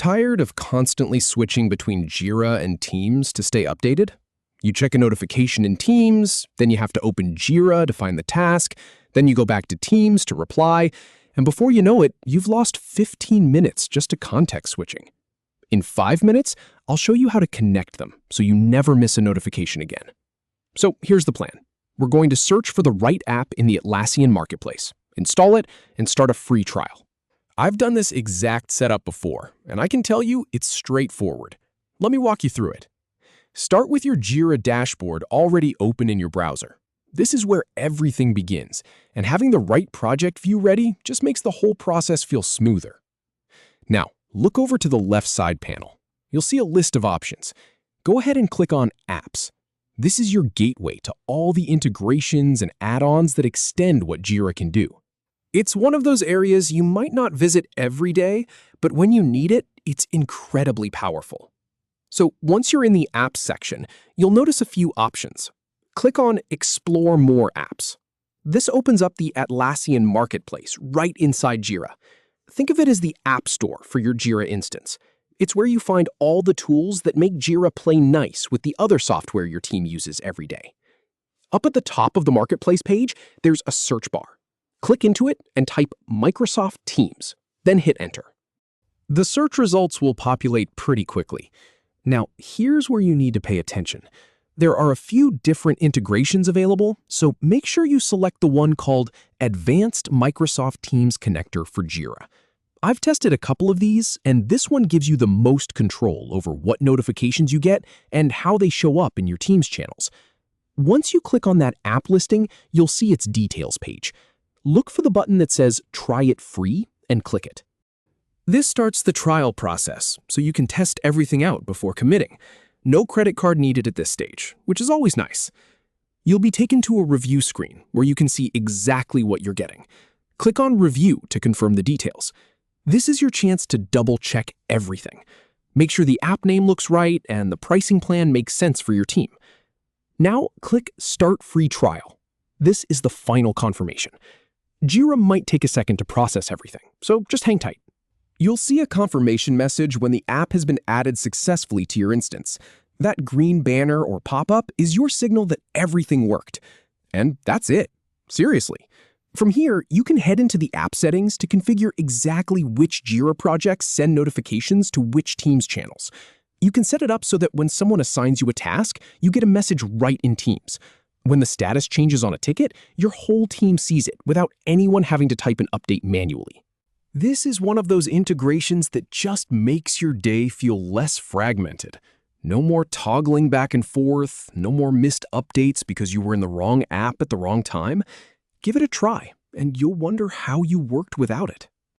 Tired of constantly switching between Jira and Teams to stay updated? You check a notification in Teams, then you have to open Jira to find the task, then you go back to Teams to reply, and before you know it, you've lost 15 minutes just to context switching. In 5 minutes, I'll show you how to connect them so you never miss a notification again. So here's the plan. We're going to search for the right app in the Atlassian marketplace, install it, and start a free trial. I've done this exact setup before, and I can tell you it's straightforward. Let me walk you through it. Start with your Jira Dashboard already open in your browser. This is where everything begins, and having the right project view ready just makes the whole process feel smoother. Now, look over to the left side panel. You'll see a list of options. Go ahead and click on Apps. This is your gateway to all the integrations and add-ons that extend what Jira can do. It's one of those areas you might not visit every day, but when you need it, it's incredibly powerful. So once you're in the Apps section, you'll notice a few options. Click on Explore More Apps. This opens up the Atlassian marketplace right inside Jira. Think of it as the App Store for your Jira instance. It's where you find all the tools that make Jira play nice with the other software your team uses every day. Up at the top of the marketplace page, there's a search bar. Click into it and type Microsoft Teams, then hit Enter. The search results will populate pretty quickly. Now, here's where you need to pay attention. There are a few different integrations available, so make sure you select the one called Advanced Microsoft Teams Connector for Jira. I've tested a couple of these, and this one gives you the most control over what notifications you get and how they show up in your Teams channels. Once you click on that app listing, you'll see its details page. Look for the button that says Try It Free and click it. This starts the trial process, so you can test everything out before committing. No credit card needed at this stage, which is always nice. You'll be taken to a review screen where you can see exactly what you're getting. Click on Review to confirm the details. This is your chance to double-check everything. Make sure the app name looks right and the pricing plan makes sense for your team. Now, click Start Free Trial. This is the final confirmation. Jira might take a second to process everything, so just hang tight. You'll see a confirmation message when the app has been added successfully to your instance. That green banner or pop-up is your signal that everything worked. And that's it. Seriously. From here, you can head into the app settings to configure exactly which Jira projects send notifications to which Teams channels. You can set it up so that when someone assigns you a task, you get a message right in Teams. When the status changes on a ticket, your whole team sees it without anyone having to type an update manually. This is one of those integrations that just makes your day feel less fragmented. No more toggling back and forth, no more missed updates because you were in the wrong app at the wrong time. Give it a try, and you'll wonder how you worked without it.